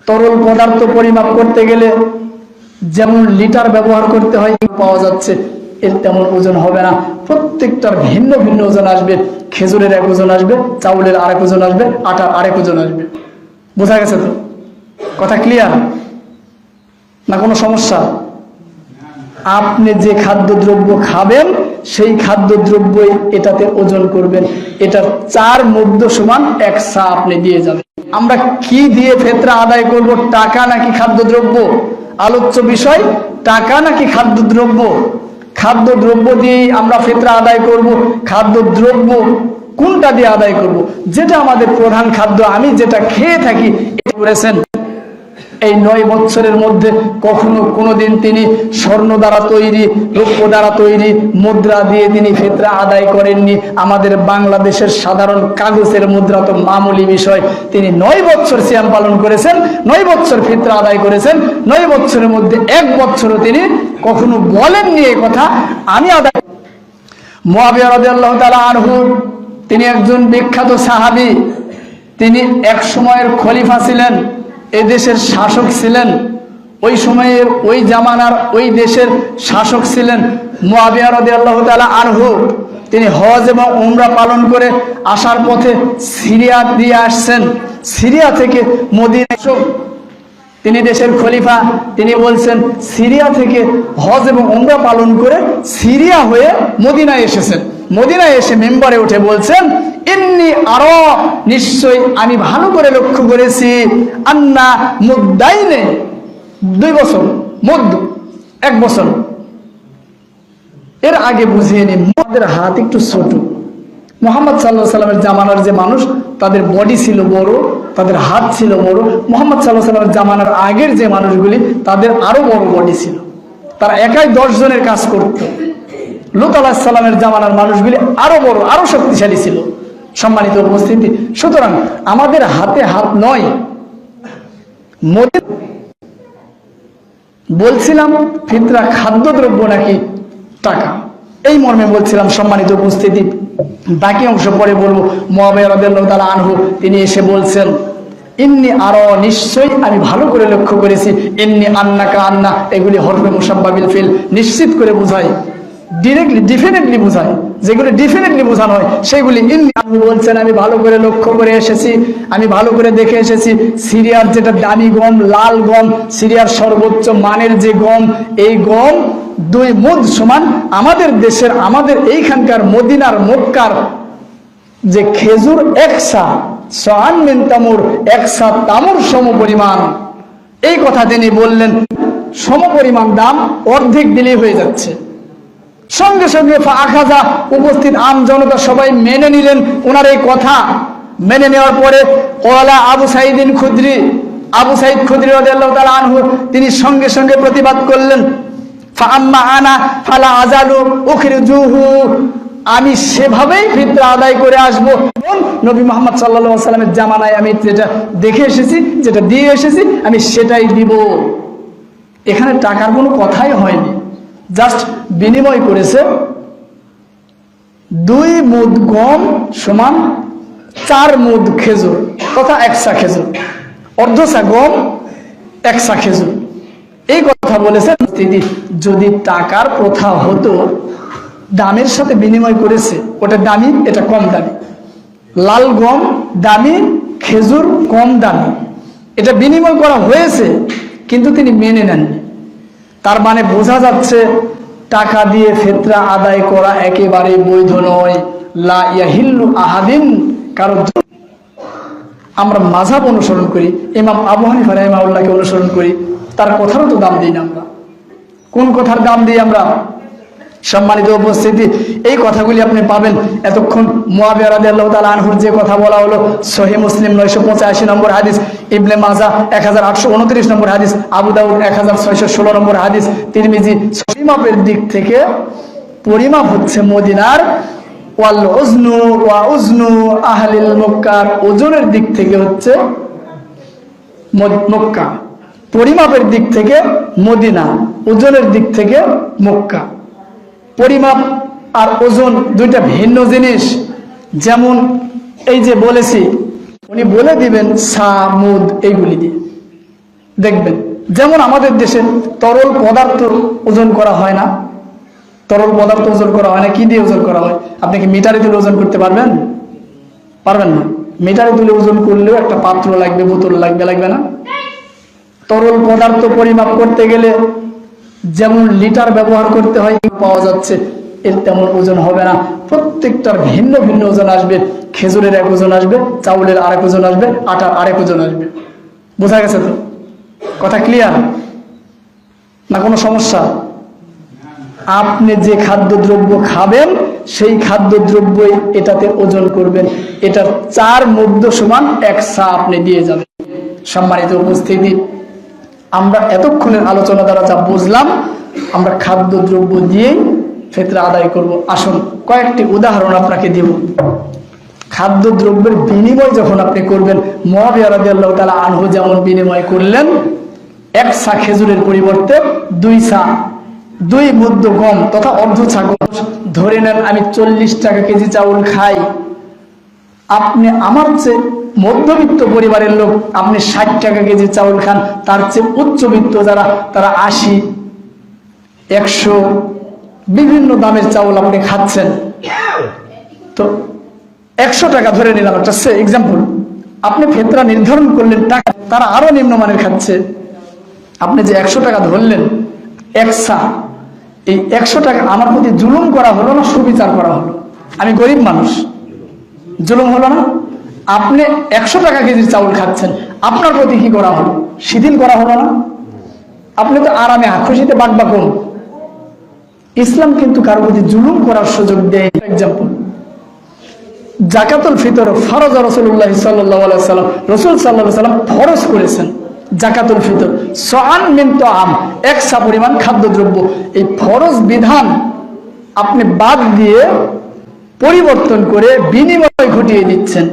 তরল পদার্থ পরিমাপ করতে গেলে যেমন লিটার ব্যবহার করতে হয় পাওয়া যাচ্ছে, এর তেমন ওজন হবে না। প্রত্যেকটার ভিন্ন ভিন্ন ওজন আসবে। খেজুরের এক ওজন আসবে, চাউলের আরেক ওজন আসবে, আটার আরেক ওজন আসবে। বোঝা গেছে তো? কথা ক্লিয়ার না? কোনো সমস্যা? আপনি যে খাদ্যদ্রব্য খাবেন সেই খাদ্যদ্রব্যই এটাতে ওজন করবেন। এটার 4 মধ্য সমান 1 সা আপনি দিয়ে যাবেন। আমরা কি দিয়ে ফিতরা আদায় করব? টাকা নাকি খাদ্যদ্রব্য? আলোচ্য বিষয় টাকা নাকি খাদ্যদ্রব্য? খাদ্যদ্রব্য দিয়েই আমরা ফিতরা আদায় করব। খাদ্যদ্রব্য কোনটা দিয়ে আদায় করব? যেটা আমাদের প্রধান খাদ্য, আমি যেটা খেয়ে থাকি। করেছেন এই 9 বছরের মধ্যে কখনো কোনোদিন তিনি স্বর্ণ দ্বারা তৈরি, রৌপ্য দ্বারা তৈরি মুদ্রা দিয়ে তিনি ফিতরা আদায় করেননি। আমাদের বাংলাদেশের সাধারণ কাগজের মুদ্রা তো মামুলি বিষয়। তিনি 9 বছর সিয়াম পালন করেছেন, 9 বছর ফিতরা আদায় করেছেন। 9 বছরের মধ্যে 1 বছরও তিনি কখনো বলেননি এই কথা আমি আদায়। মুআবিয়া রাদিয়াল্লাহু তাআলা আনহু তিনি একজন বিখ্যাত সাহাবী। তিনি এক সময়ের খলিফা ছিলেন, এ দেশের শাসক ছিলেন। ওই সময়ের ওই জামানার ওই দেশের শাসক ছিলেন মুআবিয়া রাদিয়াল্লাহু তাআলা আনহু। তিনি হজ এবং উমরা পালন করে আসার পথে সিরিয়া দিয়ে আসছেন। সিরিয়া থেকে মদিনা, তিনি দেশের খলিফা, তিনি বলছেন সিরিয়া থেকে হজ এবং উমরা পালন করে সিরিয়া হয়ে মদিনায় এসেছেন। মদিনায় এসে মেম্বারে উঠে বলছেন, ইন্নী আরা, নিশ্চয় আমি ভালো করে লক্ষ্য করেছি, আন্না মুদ্দাইনে, 2 বছর, মুদ 1 বছর। এর আগে বুঝিয়ে নিন, মুদের হাত একটু ছোট। মুহাম্মদ সাল্লাল্লাহু আলাইহি সাল্লামের জামানার যে মানুষ, তাদের বডি ছিল বড়, তাদের হাত ছিল বড়। মুহাম্মদ সাল্লাল্লাহু আলাইহি সাল্লামের জামানার আগের যে মানুষগুলি, তাদের আরো বড় বডি ছিল। তারা একাই 10 জনের কাজ করত। লূত আলাইহিস সালামের জামানার মানুষগুলি আরো বড়, আরো শক্তিশালী ছিল। সম্মানিত উপস্থিতি, সুতরাং আমাদের হাতে হাত নয়। বলছিলাম ফিতরা খাদ্যদ্রব্য নাকি টাকা, এই মর্মে বলছিলাম। সম্মানিত উপস্থিতি, বাকি অংশ পরে বলবো। মুআবিয়া রাদিয়াল্লাহু তাআলা আনহু তিনি এসে বলছেন, ইন্নী আরা, নিশ্চয়ই আমি ভালো করে লক্ষ্য করেছি। ইন্নী আন্নাকা আন্না, এগুলি হরফে মুশাব্বাহ বিল ফিল, নিশ্চিত করে বোঝায়, ডিরেক্টলি ডেফিনেটলি বোঝায়। যেগুলি ডেফিনেটলি বোঝানো হয় সেগুলি ইন্নী। আনহু বলছেন, আমি ভালো করে লক্ষ্য করে এসেছি, আমি ভালো করে দেখে এসেছি। সিরিয়ার যেটা দামি গম, লাল গম, সিরিয়ার সর্বোচ্চ মানের যে গম, এই গম 2 মুদ সমান আমাদের দেশের, আমাদের এইখানকার মদিনার মক্কার যে খেজুর 1 সা, সাআন মিন তামুর, 1 সা তামুর সমপরিমাণ। এই কথা তিনি বললেন। সমপরিমাণ দাম, অর্ধেক দিলেই হয়ে যাচ্ছে। সঙ্গে সঙ্গে ফাআখাযা, উপস্থিত আম জনতা সবাই মেনে নিলেন ওনার এই কথা। মেনে নেওয়ার পরে ক্বালা আবু সাঈদ খুদরি, আবু সাঈদ খুদরি রাদিয়াল্লাহু তাআলা আনহু তিনি সঙ্গে সঙ্গে প্রতিবাদ করলেন, ফাআম্মা আনা ফালা আযালু উখরিজুহু, আমি সেভাবেই ফিতরা আদায় করে আসবো। নবী মুহাম্মদ সাল্লাল্লাহু আলাইহি ওয়াসাল্লামের জামানায় আমি যেটা দেখে এসেছি, যেটা দিয়ে এসেছি, আমি সেটাই দিব। এখানে টাকার কোনো কথাই হয়নি, জাস্ট বিনিময় করেছে। 2 মুদ গম সমান 4 মুদ খেজুর, তথা 1 সা খেজুর, অর্ধ সা গম, 1 সা খেজুর, এই কথা বলেছে। যদি টাকার প্রথা হতো, দামের সাথে বিনিময় করেছে, ওটা দামি, এটা কম দামি। লাল গম দামি, খেজুর কম দামি, এটা বিনিময় করা হয়েছে, কিন্তু তিনি মেনে নেননি। তার মানে বোঝা যাচ্ছে টাকা দিয়ে ফিতরা আদায় করা একেবারে বৈধ নয়। লা ইয়াহিল্লু আহাদিন, কারণ আমরা মাযহাব অনুসরণ করি, ইমাম আবু হানিফা রাহিমাহুল্লাহকে অনুসরণ করি, তার কথারও তো দাম দিই না আমরা। কোন কথার দাম দিই আমরা? সম্মানিত উপস্থিতি, এই কথাগুলি আপনি পাবেন। এতক্ষণ মুআবিয়া রাদিয়াল্লাহু তাআলা আনহুর যে কথা বলা হলো, সহিহ মুসলিম 985 নম্বর হাদিস, ইবনে মাজাহ 1829 নম্বর হাদিস, আবু দাউদ 1616 নম্বর হাদিস, তিরমিজি। পরিমাপের দিক থেকে পরিমাপ হচ্ছে মদিনার, ওয়াল উজনু ওয়া উজনু আহলিল মক্কার, ওজনের দিক থেকে হচ্ছে মক্কা। পরিমাপের দিক থেকে মদিনা, ওজনের দিক থেকে মক্কা। পরিমাপ আর ওজন 2টা ভিন্ন জিনিস। যেমন এই যে বলেছি, উনি বলে দিবেন সা, মুদ, এইগুলি দিয়ে। দেখবেন যেমন আমাদের দেশে তরল পদার্থ ওজন করা হয় না, তরল পদার্থ ওজন করা হয় না, কি দিয়ে ওজন করা হয়? আপনি কি মিটারে তুলে ওজন করতে পারবেন? পারবেন না। মিটারে তুলে ওজন করলেও একটা পাত্র লাগবে, বোতল লাগবে, লাগবে না? তরল পদার্থ পরিমাপ করতে গেলে যেমন লিটার ব্যবহার করতে হয় পাওয়া যাচ্ছে, এর তেমন ওজন হবে না। প্রত্যেকটার ভিন্ন ভিন্ন ওজন আসবে। খেজুরের এক ওজন আসবে, চাউলের আরেক ওজন আসবে, আটার আরেক ওজন আসবে। বোঝা গেছে তো? কথা ক্লিয়ার না? কোনো সমস্যা? আপনি যে খাদ্যদ্রব্য খাবেন সেই খাদ্যদ্রব্যই এটাতে ওজন করবেন। এটার 4 মধ্য সমান 1 সা আপনি দিয়ে যাবেন। সম্মানিত উপস্থিতি, আমরা এতক্ষণের আলোচনা দ্বারা যা বুঝলাম, আমরা খাদ্যদ্রব্য দিয়েই ফিতরা আদায় করব। আসুন কয়েকটি উদাহরণ আপনাকে দিব। খাদ্যদ্রব্যের বিনিময় যখন আপনি করবেন, মুআবিয়া রাদিয়াল্লাহু তাআলা আনহু যেমন বিনিময় করলেন, 1 সা খেজুরের পরিবর্তে 2 সা, 2 মুদ্দ গম তথা অর্ধ সা গম। ধরে নেন আমি 40 টাকা কেজি চাউল খাই, আপনি আমার চেয়ে মধ্যবিত্ত পরিবারের লোক, আপনি 60 টাকা কেজি চাউল খান। তার চেয়ে উচ্চবিত্ত যারা, তারা 80, 100 বিভিন্ন দামের চাউল আপনি খাচ্ছেন। তো 100 টাকা ধরে নিলাম, একটা এক্সাম্পল। আপনি ফিতরা নির্ধারণ করলেন টাকা, তারা আরো নিম্নমানের খাচ্ছে। আপনি যে 100 টাকা ধরলেন 1 সা, এই 100 টাকা আমার প্রতি জুলুম করা হলো না সুবিচার করা হলো? আমি গরিব মানুষ, জুলুম হলো না? আপনি 100 টাকা কেজির চাউল খাচ্ছেন, আপনার প্রতি কি করা হলো? শিথিল করা হলো না? আপনি তো আরামে খুশিতে বাকবাকুন। ইসলাম কিন্তু কারো প্রতি জুলুম করার সুযোগ দেয়। এক্সাম্পল, জাকাতুল ফিতর ফরজ রাসূলুল্লাহ সাল্লাল্লাহু আলাইহি ওয়াসাল্লাম, রাসূল সাল্লাল্লাহু আলাইহি ওয়াসাল্লাম ফরজ করেছেন জাকাতুল ফিতর, সাআন মিন তাআম, 1 সা পরিমাণ খাদ্যদ্রব্য। এই ফরজ বিধান আপনি বাদ দিয়ে পরিবর্তন করে বিনিময় ঘটিয়ে দিচ্ছেন।